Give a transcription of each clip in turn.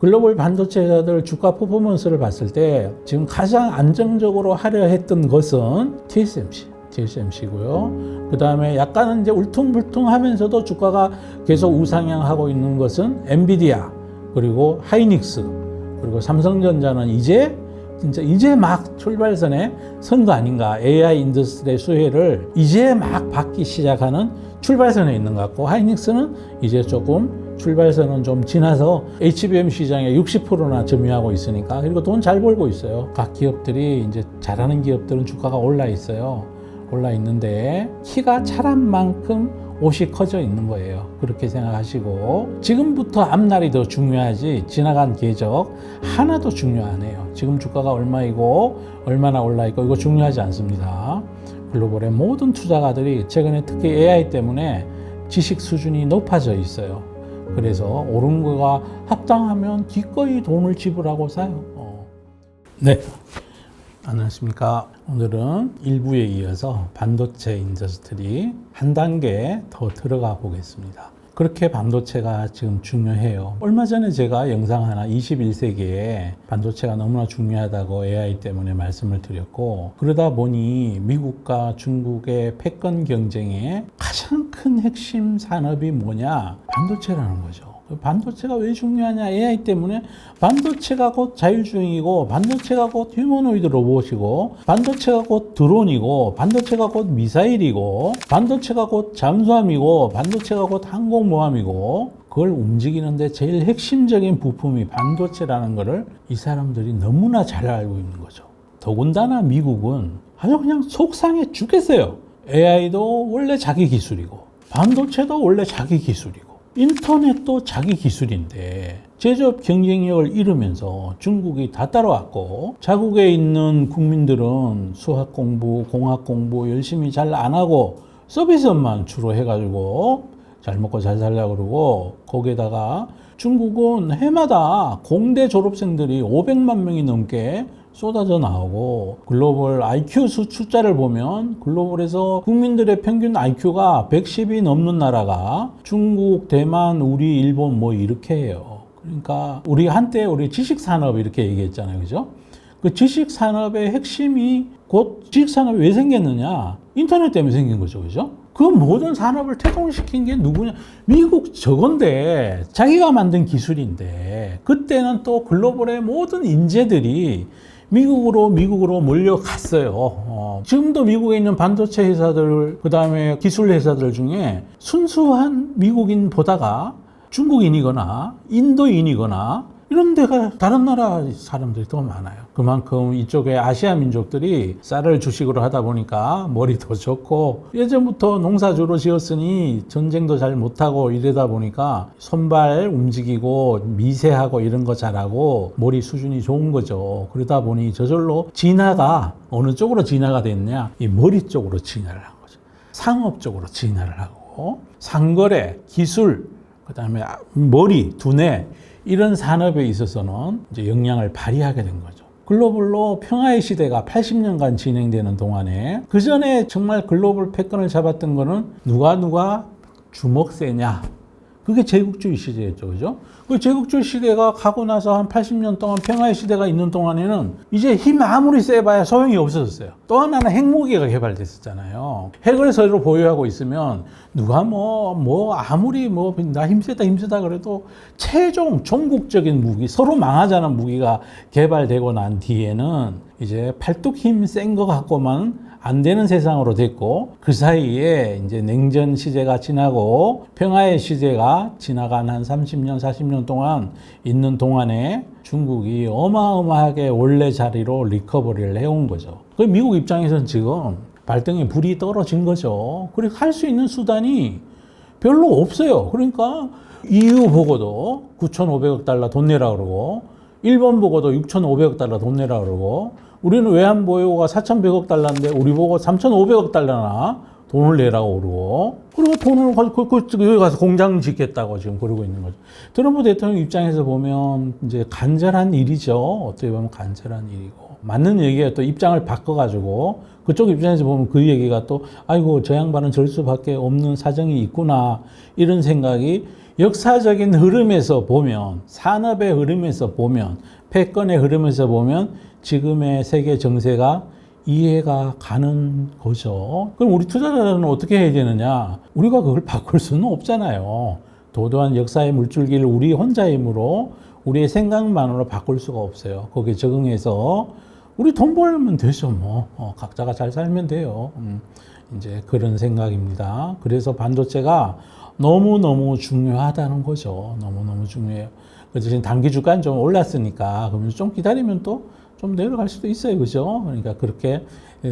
글로벌 반도체 회사들 주가 퍼포먼스를 봤을 때 지금 가장 안정적으로 하려 했던 것은 TSMC고요. 그 다음에 약간은 이제 울퉁불퉁하면서도 주가가 계속 우상향하고 있는 것은 엔비디아, 그리고 하이닉스, 그리고 삼성전자는 이제 막 출발선에 선 거 아닌가. AI 인더스트리의 수혜를 이제 막 받기 시작하는 출발선에 있는 것 같고, 하이닉스는 이제 조금 출발선은 좀 지나서 HBM 시장의 60%나 점유하고 있으니까, 그리고 돈 잘 벌고 있어요. 각 기업들이 이제 잘하는 기업들은 주가가 올라 있어요. 올라 있는데 키가 자란 만큼 옷이 커져 있는 거예요. 그렇게 생각하시고, 지금부터 앞날이 더 중요하지 지나간 궤적 하나도 중요하네요. 지금 주가가 얼마이고 얼마나 올라 있고 이거 중요하지 않습니다. 글로벌의 모든 투자가들이 최근에 특히 AI 때문에 지식 수준이 높아져 있어요. 그래서 오른 거가 합당하면 기꺼이 돈을 지불하고 사요. 네, 안녕하십니까. 오늘은 1부에 이어서 반도체 인더스트리 한 단계 더 들어가 보겠습니다. 그렇게 반도체가 지금 중요해요. 얼마 전에 제가 영상 하나 21세기에 반도체가 너무나 중요하다고 AI 때문에 말씀을 드렸고, 그러다 보니 미국과 중국의 패권 경쟁의 가장 큰 핵심 산업이 뭐냐? 반도체라는 거죠. 반도체가 왜 중요하냐? AI 때문에. 반도체가 곧 자율주행이고, 반도체가 곧 휴머노이드 로봇이고, 반도체가 곧 드론이고, 반도체가 곧 미사일이고, 반도체가 곧 잠수함이고, 반도체가 곧 항공모함이고, 그걸 움직이는데 제일 핵심적인 부품이 반도체라는 것을 이 사람들이 너무나 잘 알고 있는 거죠. 더군다나 미국은 아주 그냥 속상해 죽겠어요. AI도 원래 자기 기술이고, 반도체도 원래 자기 기술이고, 인터넷도 자기 기술인데 제조업 경쟁력을 잃으면서 중국이 다 따라왔고, 자국에 있는 국민들은 수학 공부, 공학 공부 열심히 잘 안 하고 서비스업만 주로 해가지고 잘 먹고 잘 살려고 그러고, 거기에다가 중국은 해마다 공대 졸업생들이 500만 명이 넘게 쏟아져 나오고, 글로벌 IQ 숫자를 보면 글로벌에서 국민들의 평균 IQ가 110이 넘는 나라가 중국, 대만, 우리, 일본 뭐 이렇게 해요. 그러니까 우리 한때 우리 지식산업 이렇게 얘기했잖아요. 그죠? 그 지식산업의 핵심이 곧 지식산업이 왜 생겼느냐? 인터넷 때문에 생긴 거죠. 그죠? 그 모든 산업을 태동시킨 게 누구냐? 미국 저건데, 자기가 만든 기술인데, 그때는 또 글로벌의 모든 인재들이 미국으로 몰려갔어요. 지금도 미국에 있는 반도체 회사들, 그 다음에 기술 회사들 중에 순수한 미국인 보다가 중국인이거나 인도인이거나 이런 데가 다른 나라 사람들이 더 많아요. 그만큼 이쪽에 아시아 민족들이 쌀을 주식으로 하다 보니까 머리도 좋고, 예전부터 농사주로 지었으니 전쟁도 잘 못하고 이러다 보니까 손발 움직이고 미세하고 이런 거 잘하고 머리 수준이 좋은 거죠. 그러다 보니 저절로 진화가 어느 쪽으로 진화가 됐냐? 이 머리 쪽으로 진화를 한 거죠. 상업 쪽으로 진화를 하고, 상거래, 기술, 그 다음에 머리, 두뇌, 이런 산업에 있어서는 이제 역량을 발휘하게 된 거죠. 글로벌로 평화의 시대가 80년간 진행되는 동안에, 그 전에 정말 글로벌 패권을 잡았던 거는 누가 주먹 세냐? 그게 제국주의 시대였죠. 그죠? 그 제국주의 시대가 가고 나서 한 80년 동안 평화의 시대가 있는 동안에는 이제 힘 아무리 세봐야 소용이 없어졌어요. 또 하나는 핵무기가 개발됐었잖아요. 핵을 서로 보유하고 있으면 누가 아무리 나 힘세다 그래도 최종 종국적인 무기, 서로 망하자는 무기가 개발되고 난 뒤에는 이제 팔뚝 힘 센 거 갖고만 안 되는 세상으로 됐고, 그 사이에 이제 냉전 시대가 지나고 평화의 시대가 지나간 한 30년, 40년 동안 있는 동안에 중국이 어마어마하게 원래 자리로 리커버리를 해온 거죠. 그 미국 입장에서는 지금 발등에 불이 떨어진 거죠. 그리고 할 수 있는 수단이 별로 없어요. 그러니까 EU 보고도 9,500억 달러 돈 내라 그러고, 일본 보고도 6,500억 달러 돈 내라 그러고, 우리는 외환보유고가 4,100억 달러인데 우리 보고 3,500억 달러나 돈을 내라고 그러고, 그리고 돈을 여기 가서 공장 짓겠다고 지금 그러고 있는 거죠. 트럼프 대통령 입장에서 보면 이제 간절한 일이죠. 어떻게 보면 간절한 일이고. 맞는 얘기에 또 입장을 바꿔가지고 그쪽 입장에서 보면 그 얘기가 또 아이고 저 양반은 저럴 수밖에 없는 사정이 있구나 이런 생각이 역사적인 흐름에서 보면 산업의 흐름에서 보면 패권의 흐름에서 보면 지금의 세계 정세가 이해가 가는 거죠. 그럼 우리 투자자는 어떻게 해야 되느냐? 우리가 그걸 바꿀 수는 없잖아요. 도도한 역사의 물줄기를 우리 혼자의 힘으로 우리의 생각만으로 바꿀 수가 없어요. 거기에 적응해서 우리 돈 벌면 되죠. 뭐 각자가 잘 살면 돼요. 이제 그런 생각입니다. 그래서 반도체가 너무너무 중요하다는 거죠. 너무너무 중요해요. 그 대신 단기 주가는 좀 올랐으니까 그러면 좀 기다리면 또 좀 내려갈 수도 있어요. 그죠? 그러니까 그렇게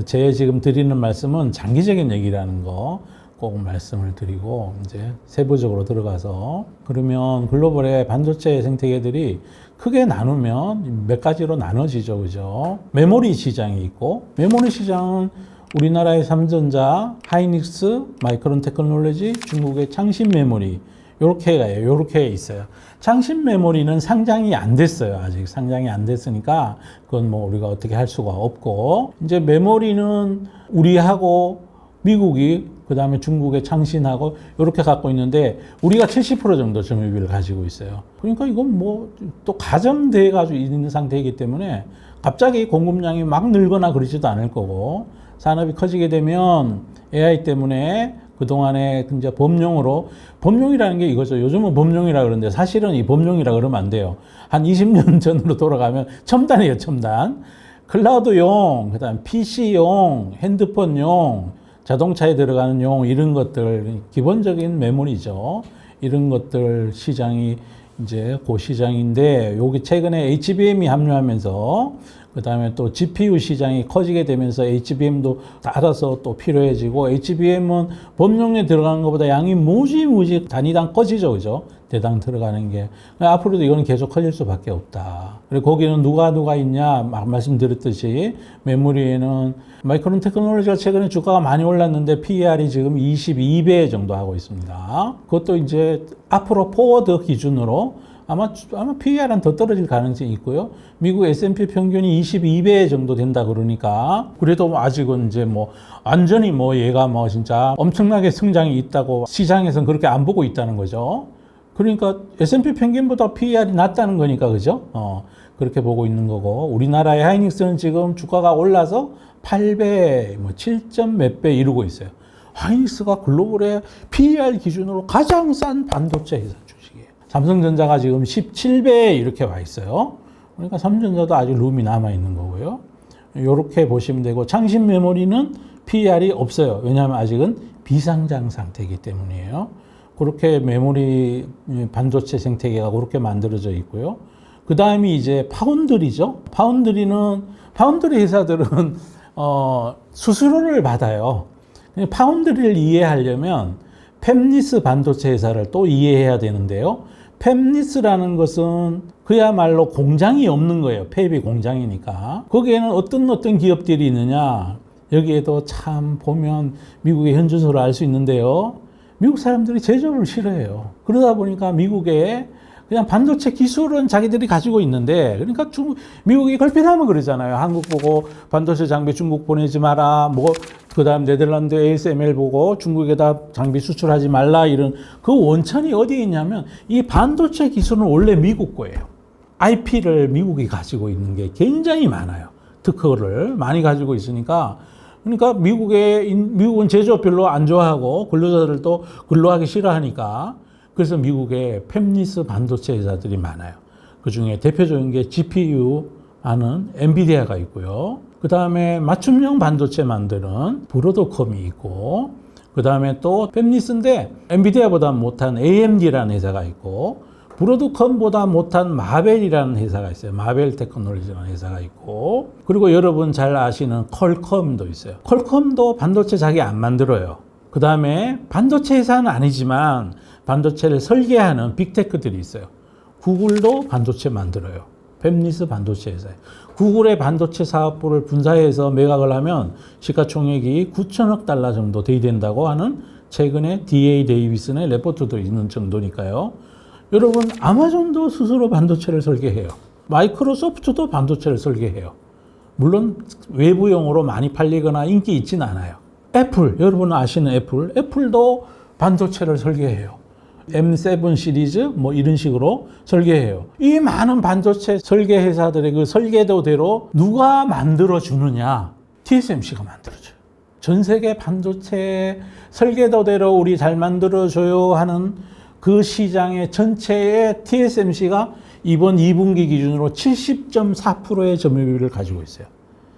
제 지금 드리는 말씀은 장기적인 얘기라는 거 꼭 말씀을 드리고 이제 세부적으로 들어가서 그러면 글로벌의 반도체 생태계들이 크게 나누면 몇 가지로 나눠지죠. 그죠? 메모리 시장이 있고 메모리 시장은 우리나라의 삼전자, 하이닉스, 마이크론 테크놀로지, 중국의 창신 메모리 요렇게 있어요. 창신 메모리는 상장이 안 됐어요. 아직 상장이 안 됐으니까 그건 뭐 우리가 어떻게 할 수가 없고 이제 메모리는 우리하고 미국이 그다음에 중국의 창신하고 이렇게 갖고 있는데 우리가 70% 정도 점유율을 가지고 있어요. 그러니까 이건 뭐 또 가점돼 가지고 있는 상태이기 때문에 갑자기 공급량이 막 늘거나 그러지도 않을 거고 산업이 커지게 되면 AI 때문에 그동안에 이제 범용이라는 게 이거죠. 요즘은 범용이라 그러는데 사실은 이 범용이라 그러면 안 돼요. 한 20년 전으로 돌아가면 첨단이에요, 첨단. 클라우드용, 그다음 PC용, 핸드폰용, 자동차에 들어가는 용 이런 것들 기본적인 메모리죠. 이런 것들 시장이 이제 그 시장인데 여기 최근에 HBM이 합류하면서 그다음에 또 GPU 시장이 커지게 되면서 HBM도 따라서 또 필요해지고 HBM은 범용에 들어가는 것보다 양이 무지 단위당 커지죠. 그죠? 대당 들어가는 게. 앞으로도 이거는 계속 커질 수밖에 없다. 그리고 거기는 누가 있냐? 막 말씀드렸듯이 메모리에는 마이크론 테크놀로지가 최근에 주가가 많이 올랐는데 PER이 지금 22배 정도 하고 있습니다. 그것도 이제 앞으로 포워드 기준으로 아마 PER은 더 떨어질 가능성이 있고요. 미국 S&P 평균이 22배 정도 된다 그러니까 그래도 아직은 이제 뭐 완전히 뭐 얘가 뭐 진짜 엄청나게 성장이 있다고 시장에서는 그렇게 안 보고 있다는 거죠. 그러니까 S&P 평균보다 PER이 낮다는 거니까 그죠? 그렇게 보고 있는 거고 우리나라의 하이닉스는 지금 주가가 올라서 8배, 뭐 7점 몇 배 이루고 있어요. 하이닉스가 글로벌의 PER 기준으로 가장 싼 반도체 회사. 삼성전자가 지금 17배 이렇게 와 있어요. 그러니까 삼성전자도 아직 룸이 남아 있는 거고요. 이렇게 보시면 되고 창신 메모리는 PER이 없어요. 왜냐하면 아직은 비상장 상태이기 때문이에요. 그렇게 메모리 반도체 생태계가 그렇게 만들어져 있고요. 그 다음이 이제 파운드리죠. 파운드리 회사들은 수수료를 받아요. 파운드리를 이해하려면 팹리스 반도체 회사를 또 이해해야 되는데요. 팹리스라는 것은 그야말로 공장이 없는 거예요. 팹이 공장이니까. 거기에는 어떤 기업들이 있느냐. 여기에도 참 보면 미국의 현주소를 알 수 있는데요. 미국 사람들이 제조를 싫어해요. 그러다 보니까 미국에 그냥 반도체 기술은 자기들이 가지고 있는데 그러니까 미국이 걸핏하면 그러잖아요. 한국 보고 반도체 장비 중국 보내지 마라. 뭐 그다음 네덜란드 ASML 보고 중국에다 장비 수출하지 말라 이런 그 원천이 어디에 있냐면 이 반도체 기술은 원래 미국 거예요. IP를 미국이 가지고 있는 게 굉장히 많아요. 특허를 많이 가지고 있으니까 그러니까 미국은 제조업 별로 안 좋아하고 근로자들도 근로하기 싫어하니까 그래서 미국에 팹리스 반도체 회사들이 많아요. 그 중에 대표적인 게 GPU 하는 엔비디아가 있고요. 그 다음에 맞춤형 반도체 만드는 브로드컴이 있고, 그 다음에 또 팹리스인데 엔비디아보다 못한 AMD라는 회사가 있고, 브로드컴보다 못한 마벨이라는 회사가 있어요. 마벨 테크놀로지라는 회사가 있고, 그리고 여러분 잘 아시는 퀄컴도 있어요. 퀄컴도 반도체 자기 안 만들어요. 그 다음에 반도체 회사는 아니지만 반도체를 설계하는 빅테크들이 있어요. 구글도 반도체 만들어요. 팹리스 반도체 회사예요. 구글의 반도체 사업부를 분사해서 매각을 하면 시가총액이 9천억 달러 정도 돼야 된다고 하는 최근에 DA 데이비슨의 레포트도 있는 정도니까요. 여러분 아마존도 스스로 반도체를 설계해요. 마이크로소프트도 반도체를 설계해요. 물론 외부용으로 많이 팔리거나 인기 있지는 않아요. 애플, 여러분 아시는 애플도 반도체를 설계해요. M7 시리즈 뭐 이런 식으로 설계해요. 이 많은 반도체 설계 회사들의 그 설계도대로 누가 만들어 주느냐? TSMC가 만들어줘요. 전 세계 반도체 설계도대로 우리 잘 만들어줘요 하는 그 시장의 전체의 TSMC가 이번 2분기 기준으로 70.4%의 점유율을 가지고 있어요.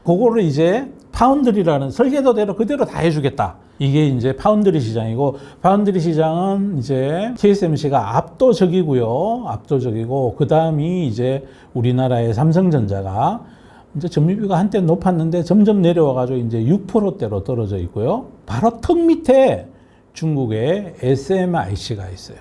그거를 이제 파운드리라는 설계도대로 그대로 다 해주겠다. 이게 이제 파운드리 시장이고, 파운드리 시장은 이제 TSMC가 압도적이고요. 압도적이고, 그 다음이 이제 우리나라의 삼성전자가 이제 점유율가 한때 높았는데 점점 내려와가지고 이제 6%대로 떨어져 있고요. 바로 턱 밑에 중국의 SMIC가 있어요.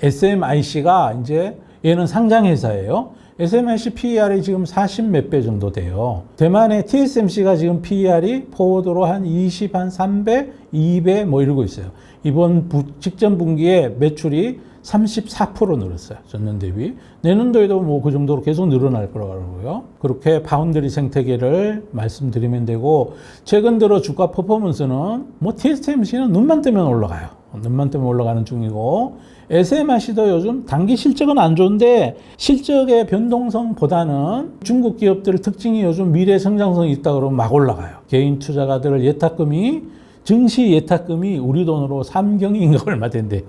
SMIC가 이제 얘는 상장회사예요. SMIC PER이 지금 40 몇 배 정도 돼요. 대만의 TSMC가 지금 PER이 포워드로 한 20, 한 300, 200 뭐 이러고 있어요. 이번 직전 분기에 매출이 34% 늘었어요. 전년 대비. 내년도에도 뭐 그 정도로 계속 늘어날 거라고 하고요. 그렇게 파운드리 생태계를 말씀드리면 되고, 최근 들어 주가 퍼포먼스는 뭐 TSMC는 눈만 뜨면 올라가요. 눈만 뜨면 올라가는 중이고, SMIC도 요즘 단기 실적은 안 좋은데 실적의 변동성보다는 중국 기업들 특징이 요즘 미래 성장성이 있다 그러면 막 올라가요. 개인 투자가들 예탁금이, 증시 예탁금이 우리 돈으로 삼경인가 얼마 된대요.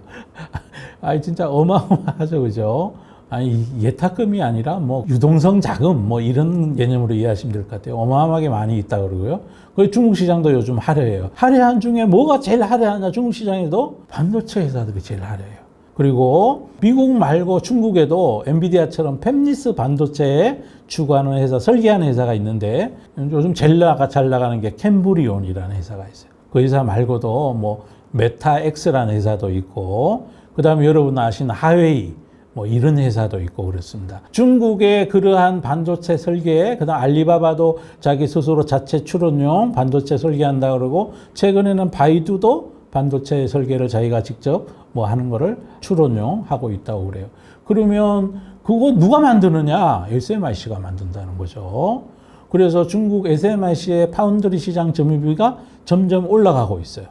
아, 진짜 어마어마하죠, 그죠? 아니, 예탁금이 아니라 뭐 유동성 자금 뭐 이런 개념으로 이해하시면 될 것 같아요. 어마어마하게 많이 있다 그러고요. 그 중국 시장도 요즘 화려해요. 화려한 중에 뭐가 제일 화려하냐? 중국 시장에도 반도체 회사들이 제일 화려해요. 그리고 미국 말고 중국에도 엔비디아처럼 팹리스 반도체에 추구하는 회사, 설계하는 회사가 있는데 요즘 제일 잘 나가는 게 캠브리온이라는 회사가 있어요. 그 회사 말고도 뭐 메타엑스라는 회사도 있고, 그 다음에 여러분 아시는 하웨이 뭐 이런 회사도 있고 그렇습니다. 중국의 그러한 반도체 설계, 그 다음 알리바바도 자기 스스로 자체 추론용 반도체 설계한다 그러고, 최근에는 바이두도 반도체 설계를 자기가 직접 뭐 하는 거를 추론용 하고 있다고 그래요. 그러면 그거 누가 만드느냐? SMIC가 만든다는 거죠. 그래서 중국 SMIC의 파운드리 시장 점유율가 점점 올라가고 있어요.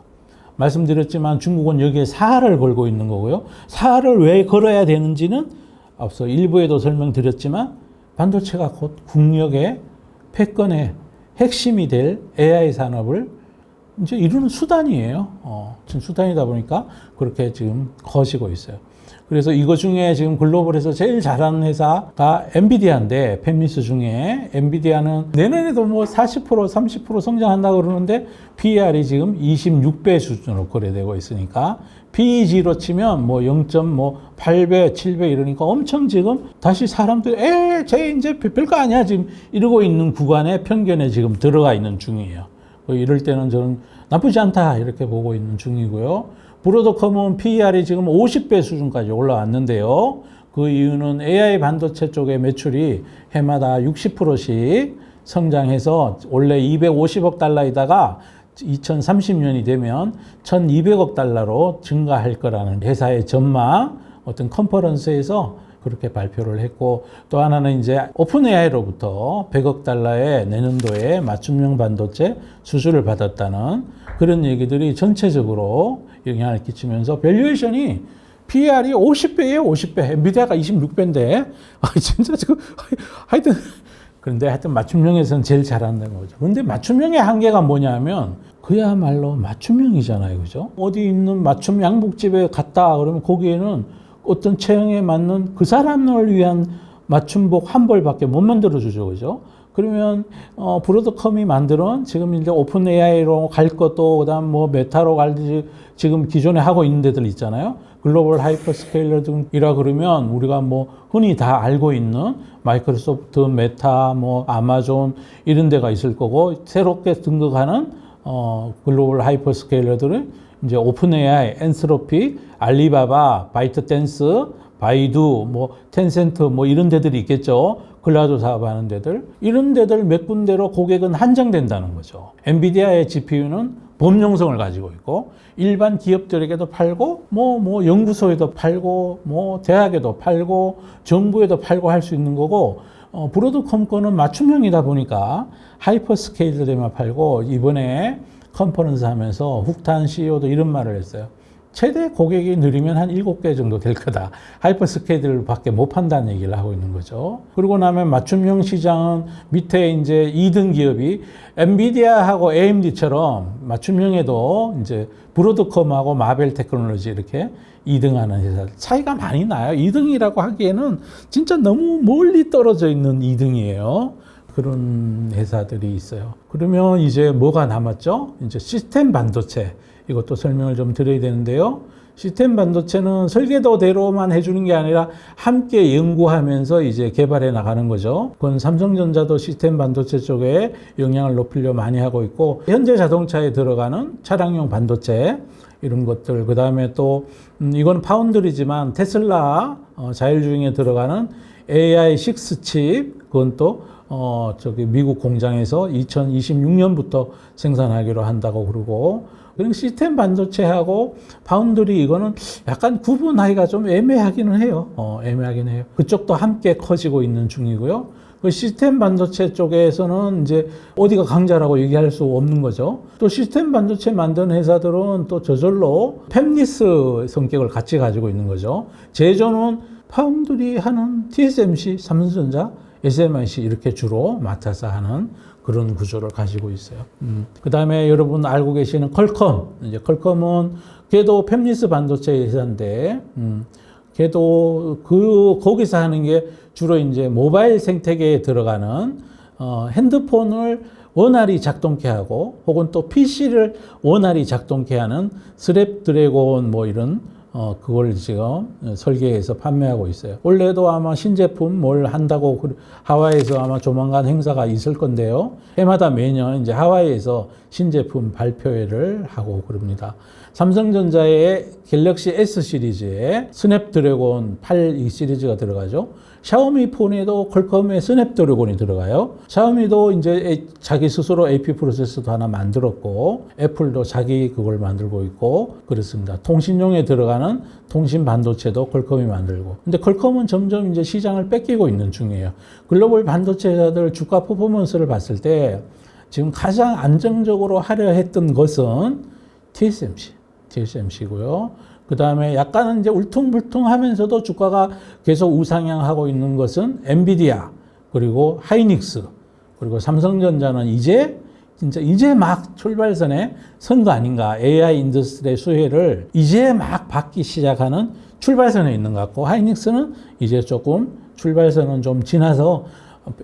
말씀드렸지만 중국은 여기에 사활을 걸고 있는 거고요. 사활을 왜 걸어야 되는지는 앞서 일부에도 설명드렸지만 반도체가 곧 국력의 패권의 핵심이 될 AI 산업을 이제 이루는 수단이에요. 지금 수단이다 보니까 그렇게 지금 커지고 있어요. 그래서 이거 중에 지금 글로벌에서 제일 잘하는 회사가 엔비디아인데, 팹리스 중에 엔비디아는 내년에도 뭐 40%, 30% 성장한다고 그러는데 PER이 지금 26배 수준으로 거래되고 있으니까 PEG로 치면 뭐 0.8배, 7배 이러니까 엄청 지금 다시 사람들이 쟤 이제 별거 아니야 지금 이러고 있는 구간에 편견에 지금 들어가 있는 중이에요. 이럴 때는 저는 나쁘지 않다 이렇게 보고 있는 중이고요. 브로드컴은 PER이 지금 50배 수준까지 올라왔는데요. 그 이유는 AI 반도체 쪽의 매출이 해마다 60%씩 성장해서 원래 250억 달러이다가 2030년이 되면 1200억 달러로 증가할 거라는 회사의 전망, 어떤 컨퍼런스에서 그렇게 발표를 했고, 또 하나는 이제 오픈 AI로부터 100억 달러의 내년도에 맞춤형 반도체 수주를 받았다는 그런 얘기들이 전체적으로 영향을 끼치면서 밸류에이션이 PER이 50배예요, 50배. 엔비디아가 26배인데, 진짜 지금 하여튼 그런데 하여튼 맞춤형에서는 제일 잘한다는 거죠. 그런데 맞춤형의 한계가 뭐냐면 그야말로 맞춤형이잖아요, 그죠? 어디 있는 맞춤 양복집에 갔다 그러면 거기에는 어떤 체형에 맞는 그 사람을 위한 맞춤복 한 벌밖에 못 만들어주죠, 그죠? 그러면 브로드컴이 만드는 지금 이제 오픈 AI로 갈 것도, 그다음 뭐 메타로 갈지 지금 기존에 하고 있는 데들 있잖아요. 글로벌 하이퍼스케일러들이라 그러면 우리가 뭐 흔히 다 알고 있는 마이크로소프트, 메타, 뭐 아마존 이런 데가 있을 거고, 새롭게 등극하는 글로벌 하이퍼스케일러들은 이제 오픈 AI, 엔스로피, 알리바바, 바이트댄스, 바이두, 뭐 텐센트 뭐 이런 데들이 있겠죠. 클라우드 사업하는 데들. 이런 데들 몇 군데로 고객은 한정된다는 거죠. 엔비디아의 GPU는 범용성을 가지고 있고 일반 기업들에게도 팔고 뭐 연구소에도 팔고 뭐 대학에도 팔고 정부에도 팔고 할 수 있는 거고, 브로드컴 거는 맞춤형이다 보니까 하이퍼스케일들에만 팔고 이번에 컨퍼런스 하면서 훅탄 CEO도 이런 말을 했어요. 최대 고객이 느리면 한 7개 정도 될 거다. 하이퍼스케일들밖에 못 판다는 얘기를 하고 있는 거죠. 그리고 나면 맞춤형 시장은 밑에 이제 2등 기업이 엔비디아하고 AMD처럼 맞춤형에도 이제 브로드컴하고 마벨 테크놀로지 이렇게 2등하는 회사 차이가 많이 나요. 2등이라고 하기에는 진짜 너무 멀리 떨어져 있는 2등이에요. 그런 회사들이 있어요. 그러면 이제 뭐가 남았죠? 이제 시스템 반도체. 이것도 설명을 좀 드려야 되는데요. 시스템 반도체는 설계도대로만 해주는 게 아니라 함께 연구하면서 이제 개발해 나가는 거죠. 그건 삼성전자도 시스템 반도체 쪽에 영향을 높이려 많이 하고 있고, 현대 자동차에 들어가는 차량용 반도체 이런 것들, 그 다음에 또 이건 파운드리지만 테슬라 자율주행에 들어가는 AI6칩, 그건 또 미국 공장에서 2026년부터 생산하기로 한다고 그러고, 그리고 시스템 반도체하고 파운드리 이거는 약간 구분하기가 좀 애매하기는 해요. 애매하긴 해요. 그쪽도 함께 커지고 있는 중이고요. 그 시스템 반도체 쪽에서는 이제 어디가 강자라고 얘기할 수 없는 거죠. 또 시스템 반도체 만드는 회사들은 또 저절로 팹리스 성격을 같이 가지고 있는 거죠. 제조는 파운드리 하는 TSMC, 삼성전자, SMIC 이렇게 주로 맡아서 하는 그런 구조를 가지고 있어요. 그 다음에 여러분 알고 계시는 퀄컴. 이제 퀄컴은 걔도 팹리스 반도체 회사인데, 걔도 거기서 하는 게 주로 이제 모바일 생태계에 들어가는 핸드폰을 원활히 작동케 하고, 혹은 또 PC를 원활히 작동케 하는 스냅드래곤 뭐 이런 그걸 지금 설계해서 판매하고 있어요. 원래도 아마 신제품 뭘 한다고 하와이에서 아마 조만간 행사가 있을 건데요. 해마다 매년 이제 하와이에서 신제품 발표회를 하고 그럽니다. 삼성전자의 갤럭시 S 시리즈에 스냅드래곤 8 이 시리즈가 들어가죠. 샤오미 폰에도 퀄컴의 스냅드래곤이 들어가요. 샤오미도 이제 자기 스스로 AP 프로세서도 하나 만들었고, 애플도 자기 그걸 만들고 있고 그렇습니다. 통신용에 들어가는 통신 반도체도 퀄컴이 만들고. 근데 퀄컴은 점점 이제 시장을 뺏기고 있는 중이에요. 글로벌 반도체 회사들 주가 퍼포먼스를 봤을 때 지금 가장 안정적으로 하려 했던 것은 TSMC고요. 그 다음에 약간은 이제 울퉁불퉁하면서도 주가가 계속 우상향하고 있는 것은 엔비디아, 그리고 하이닉스, 그리고 삼성전자는 이제 막 출발선에 선 거 아닌가. AI 인더스트리의 수혜를 이제 막 받기 시작하는 출발선에 있는 것 같고, 하이닉스는 이제 조금 출발선은 좀 지나서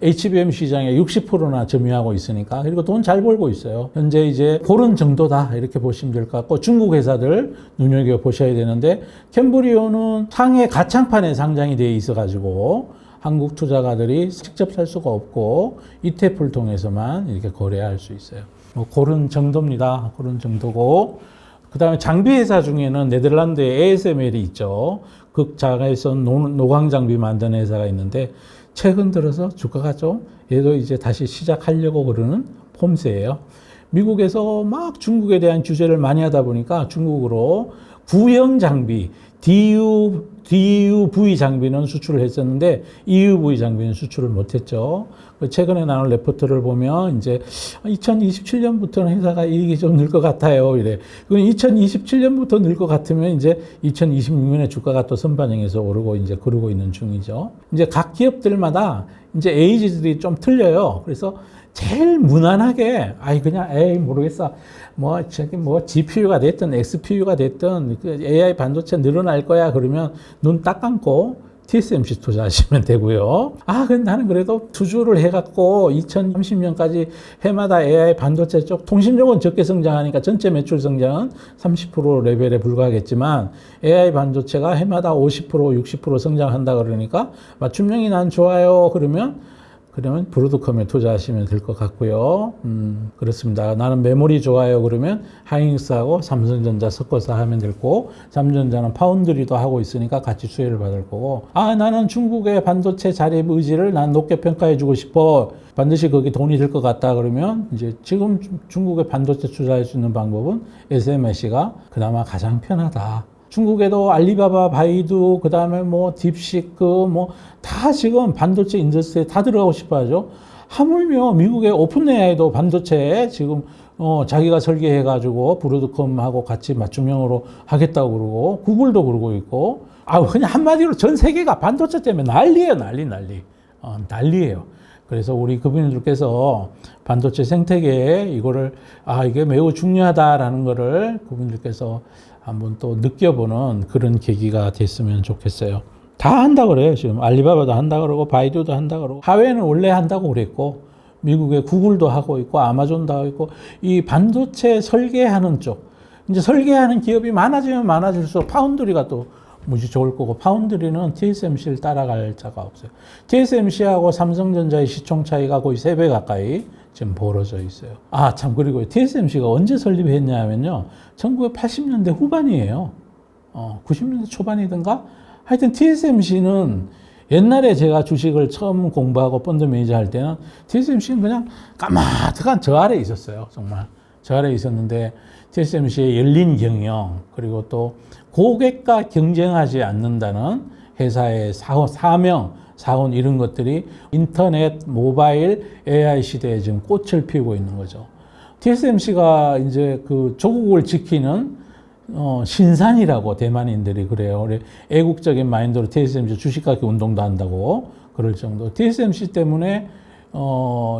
HBM 시장에 60%나 점유하고 있으니까, 그리고 돈 잘 벌고 있어요. 현재 이제 그런 정도다 이렇게 보시면 될 것 같고, 중국 회사들 눈여겨보셔야 되는데, 캠브리온은 상해 가창판에 상장이 되어 있어가지고 한국 투자가들이 직접 살 수가 없고 ETF를 통해서만 이렇게 거래할 수 있어요. 뭐 그런 정도입니다. 그런 정도고, 그 다음에 장비 회사 중에는 네덜란드에 ASML이 있죠. 극장에서 노광 장비 만드는 회사가 있는데, 최근 들어서 주가가 좀 얘도 이제 다시 시작하려고 그러는 폼세예요. 미국에서 막 중국에 대한 규제를 많이 하다 보니까 중국으로 구형 장비, DUV 장비는 수출을 했었는데 EUV 장비는 수출을 못했죠. 최근에 나온 레포트를 보면 이제 2027년부터는 회사가 이익이 좀 늘 것 같아요. 이래. 2027년부터 늘 것 같으면 이제 2026년에 주가가 또 선반영해서 오르고 이제 그러고 있는 중이죠. 이제 각 기업들마다 이제 에이지들이 좀 틀려요. 그래서 제일 무난하게, 그냥, 모르겠어. GPU가 됐든, XPU가 됐든, AI 반도체 늘어날 거야. 그러면 눈 딱 감고 TSMC 투자하시면 되고요. 근데 나는 그래도 투주를 해갖고 2030년까지 해마다 AI 반도체 쪽, 통신용은 적게 성장하니까 전체 매출 성장은 30% 레벨에 불과하겠지만, AI 반도체가 해마다 50%, 60% 성장한다 그러니까, 맞춤형이 난 좋아요. 그러면 브로드컴에 투자하시면 될 것 같고요. 그렇습니다. 나는 메모리 좋아요. 그러면 하이닉스하고 삼성전자 섞어서 하면 될 거고, 삼성전자는 파운드리도 하고 있으니까 같이 수혜를 받을 거고, 나는 중국의 반도체 자립 의지를 난 높게 평가해 주고 싶어. 반드시 거기 돈이 들 것 같다. 그러면 이제 지금 중국의 반도체 투자할 수 있는 방법은 SMIC가 그나마 가장 편하다. 중국에도 알리바바, 바이두, 그 다음에 뭐 딥시크, 뭐 다 지금 반도체 인더스트리에 다 들어가고 싶어 하죠. 하물며 미국의 오픈 AI도 반도체에 지금 자기가 설계해가지고 브로드컴하고 같이 맞춤형으로 하겠다고 그러고, 구글도 그러고 있고, 그냥 한마디로 전 세계가 반도체 때문에 난리예요, 난리. 난리예요. 그래서 우리 그분들께서 반도체 생태계에 이거를, 이게 매우 중요하다라는 거를 그분들께서 한번 또 느껴보는 그런 계기가 됐으면 좋겠어요. 다 한다 그래요. 지금 알리바바도 한다 그러고, 바이두도 한다 그러고, 하웨이는 원래 한다고 그랬고, 미국의 구글도 하고 있고, 아마존도 하고 있고, 이 반도체 설계하는 쪽, 이제 설계하는 기업이 많아지면 많아질수록 파운드리가 또 무지 좋을 거고, 파운드리는 TSMC를 따라갈 자가 없어요. TSMC하고 삼성전자의 시총 차이가 거의 3배 가까이 지금 벌어져 있어요. 참, 그리고 TSMC가 언제 설립했냐면요, 1980년대 후반이에요. 90년대 초반이든가? 하여튼 TSMC는 옛날에 제가 주식을 처음 공부하고 펀드 매니저 할 때는 TSMC는 그냥 까마득한 저 아래에 있었어요. 정말. 저 아래에 있었는데 TSMC의 열린 경영, 그리고 또 고객과 경쟁하지 않는다는 회사의 사명, 사원 이런 것들이 인터넷, 모바일, AI 시대에 지금 꽃을 피우고 있는 거죠. TSMC가 이제 그 조국을 지키는 신산이라고 대만인들이 그래요. 우리 애국적인 마인드로 TSMC 주식 갖기 운동도 한다고 그럴 정도. TSMC 때문에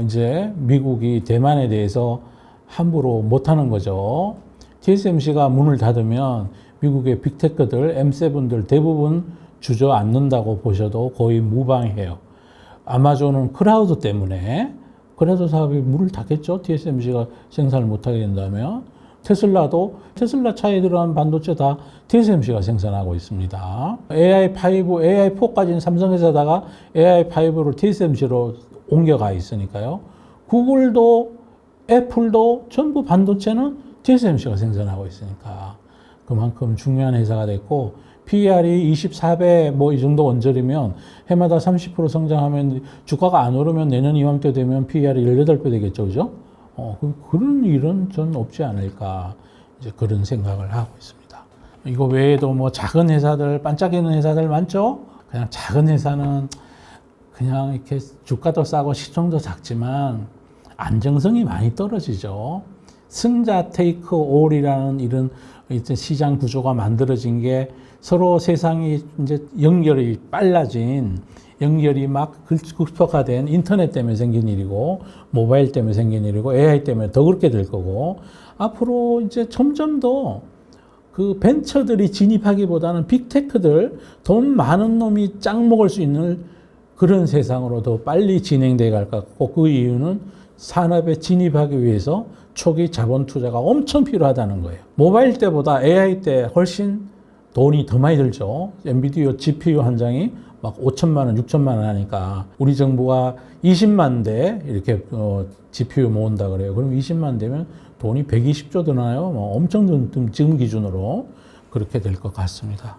이제 미국이 대만에 대해서 함부로 못하는 거죠. TSMC가 문을 닫으면 미국의 빅테크들, M7들 대부분 주저앉는다고 보셔도 거의 무방해요. 아마존은 클라우드 때문에 클라우드 사업이 문을 닫겠죠. TSMC가 생산을 못하게 된다면. 테슬라도 테슬라 차에 들어간 반도체 다 TSMC가 생산하고 있습니다. AI5, AI4까지는 삼성회사다가 AI5를 TSMC로 옮겨가 있으니까요. 구글도 애플도 전부 반도체는 TSMC가 생산하고 있으니까 그만큼 중요한 회사가 됐고, PER이 24배 뭐 이 정도 언저리면 해마다 30% 성장하면 주가가 안 오르면 내년 이맘때 되면 PER이 18배 되겠죠. 그죠? 그런 일은 전 없지 않을까, 이제 그런 생각을 하고 있습니다. 이거 외에도 뭐 작은 회사들, 반짝이는 회사들 많죠? 그냥 작은 회사는 그냥 이렇게 주가도 싸고 시총도 작지만 안정성이 많이 떨어지죠. 승자 테이크 올이라는 이런 이제 시장 구조가 만들어진 게 서로 세상이 이제 연결이 빨라진, 연결이 막 급속화된 인터넷 때문에 생긴 일이고, 모바일 때문에 생긴 일이고, AI 때문에 더 그렇게 될 거고, 앞으로 이제 점점 더 그 벤처들이 진입하기보다는 빅테크들, 돈 많은 놈이 짱 먹을 수 있는 그런 세상으로 더 빨리 진행돼 갈 것 같고, 그 이유는 산업에 진입하기 위해서 초기 자본 투자가 엄청 필요하다는 거예요. 모바일 때보다 AI 때 훨씬 돈이 더 많이 들죠. 엔비디아 GPU 한 장이 막 5천만 원, 6천만 원 하니까 우리 정부가 20만 대 이렇게 GPU 모은다 그래요. 그럼 20만 대면 돈이 120조 드나요? 뭐 엄청 지금 기준으로 그렇게 될 것 같습니다.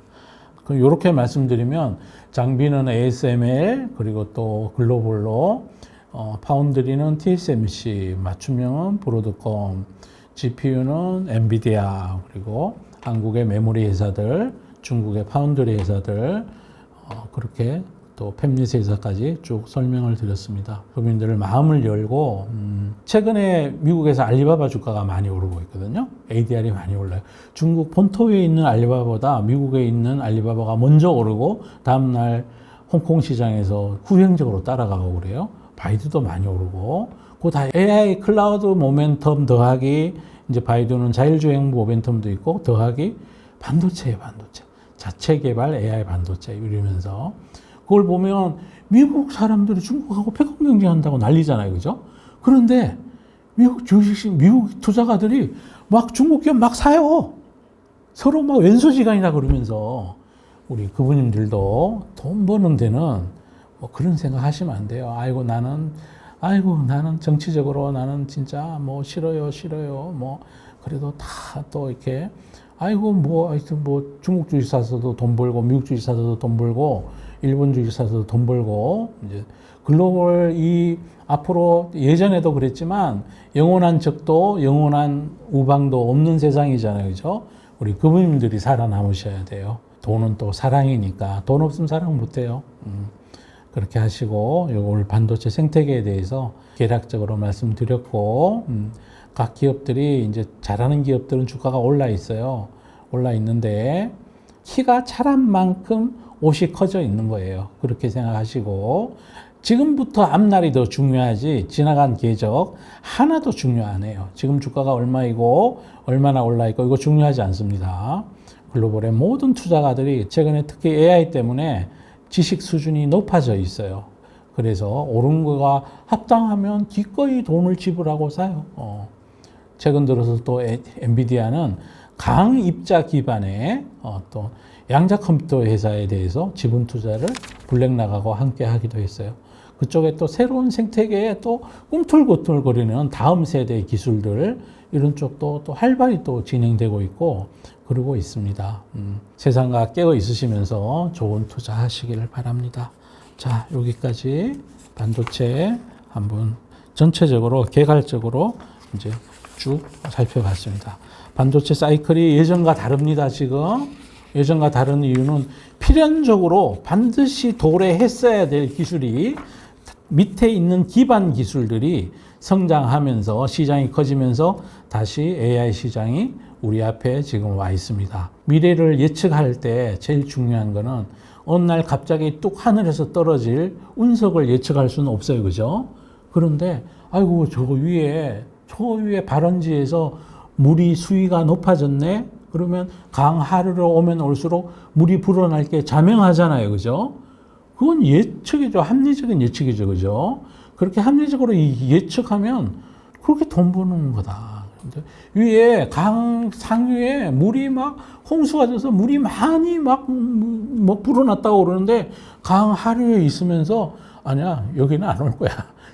이렇게 말씀드리면 장비는 ASML, 그리고 또 글로벌로, 파운드리는 TSMC, 맞춤형은 브로드컴, GPU는 엔비디아, 그리고 한국의 메모리 회사들, 중국의 파운드리 회사들, 그렇게 또 팹리스 회사까지 쭉 설명을 드렸습니다. 국민들을 마음을 열고, 최근에 미국에서 알리바바 주가가 많이 오르고 있거든요. ADR이 많이 올라요. 중국 본토에 있는 알리바바보다 미국에 있는 알리바바가 먼저 오르고 다음날 홍콩 시장에서 후행적으로 따라가고 그래요. 바이두도 많이 오르고, 그거 다 AI 클라우드 모멘텀 더하기, 이제 바이두는 자율주행 모멘텀도 있고 더하기 반도체예요, 반도체. 자체 개발 AI 반도체 이러면서 그걸 보면 미국 사람들이 중국하고 패권 경쟁한다고 난리잖아요, 그죠? 그런데 미국 주식, 미국 투자가들이 막 중국 기업 막 사요. 서로 막 왼수지간이다 그러면서 우리 그분님들도 돈 버는 데는 뭐 그런 생각 하시면 안 돼요. 아이고 나는 정치적으로 나는 진짜 뭐 싫어요. 뭐 그래도 다 또 이렇게 하여튼 뭐 중국 주식 사서도 돈 벌고, 미국 주식 사서도 돈 벌고, 일본 주식 사서도 돈 벌고, 이제 글로벌 앞으로 예전에도 그랬지만 영원한 적도 영원한 우방도 없는 세상이잖아요, 그죠? 우리 그분들이 살아남으셔야 돼요. 돈은 또 사랑이니까 돈 없으면 사랑 못해요. 그렇게 하시고 오늘 반도체 생태계에 대해서 개략적으로 말씀드렸고 각 기업들이 이제 잘하는 기업들은 주가가 올라 있어요. 올라 있는데 키가 자란 만큼 옷이 커져 있는 거예요. 그렇게 생각하시고 지금부터 앞날이 더 중요하지 지나간 궤적 하나도 중요 안 해요. 지금 주가가 얼마이고 얼마나 올라 있고 이거 중요하지 않습니다. 글로벌의 모든 투자가들이 최근에 특히 AI 때문에 지식 수준이 높아져 있어요. 그래서 오른 거가 합당하면 기꺼이 돈을 지불하고 사요. 최근 들어서 또 엔비디아는 강입자 기반의 또 양자 컴퓨터 회사에 대해서 지분 투자를 블랙 나가고 함께 하기도 했어요. 그쪽에 또 새로운 생태계에 또 꿈틀꿈틀거리는 다음 세대의 기술들 이런 쪽도 또 활발히 또 진행되고 있고 그러고 있습니다. 세상과 깨어 있으시면서 좋은 투자 하시기를 바랍니다. 자, 여기까지 반도체 한번 전체적으로 개괄적으로 이제 쭉 살펴봤습니다. 반도체 사이클이 예전과 다릅니다, 지금. 예전과 다른 이유는 필연적으로 반드시 도래했어야 될 기술이 밑에 있는 기반 기술들이 성장하면서 시장이 커지면서 다시 AI 시장이 우리 앞에 지금 와 있습니다. 미래를 예측할 때 제일 중요한 거는 어느 날 갑자기 뚝 하늘에서 떨어질 운석을 예측할 수는 없어요. 그죠? 그런데 아이고 저 위에 발원지에서 물이 수위가 높아졌네. 그러면 강하루로 오면 올수록 물이 불어날 게 자명하잖아요. 그죠? 그건 예측이죠. 합리적인 예측이죠. 그죠? 그렇게 합리적으로 예측하면 그렇게 돈 버는 거다. 위에 강 상류에 물이 막 홍수가 져서 물이 많이 막 불어났다고 그러는데 강 하류에 있으면서 아니야, 여기는 안 올 거야.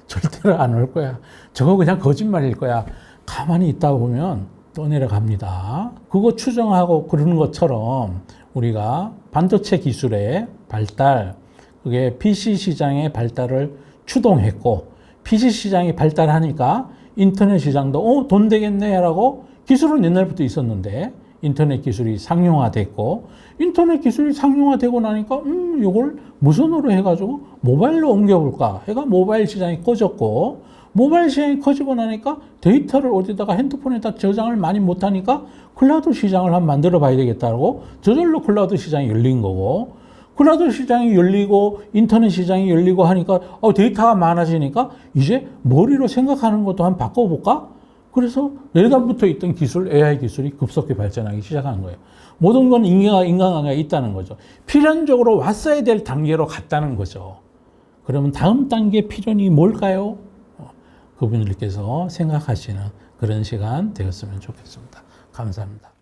절대로 안 올 거야. 저거 그냥 거짓말일 거야. 가만히 있다 보면 또 내려갑니다. 그거 추정하고 그러는 것처럼 우리가 반도체 기술의 발달, 그게 PC 시장의 발달을 추동했고, PC 시장이 발달하니까 인터넷 시장도 돈 되겠네라고 기술은 옛날부터 있었는데 인터넷 기술이 상용화됐고, 인터넷 기술이 상용화되고 나니까 이걸 무선으로 해가지고 모바일로 옮겨볼까 해가 모바일 시장이 커졌고, 모바일 시장이 커지고 나니까 데이터를 어디다가 핸드폰에다 저장을 많이 못하니까 클라우드 시장을 한번 만들어 봐야 되겠다고 저절로 클라우드 시장이 열린 거고, 클라우드 시장이 열리고 인터넷 시장이 열리고 하니까 데이터가 많아지니까 이제 머리로 생각하는 것도 한번 바꿔볼까? 그래서 예전부터 있던 기술, AI 기술이 급속히 발전하기 시작한 거예요. 모든 건 인간관계가 있다는 거죠. 필연적으로 왔어야 될 단계로 갔다는 거죠. 그러면 다음 단계 필연이 뭘까요? 그분들께서 생각하시는 그런 시간 되었으면 좋겠습니다. 감사합니다.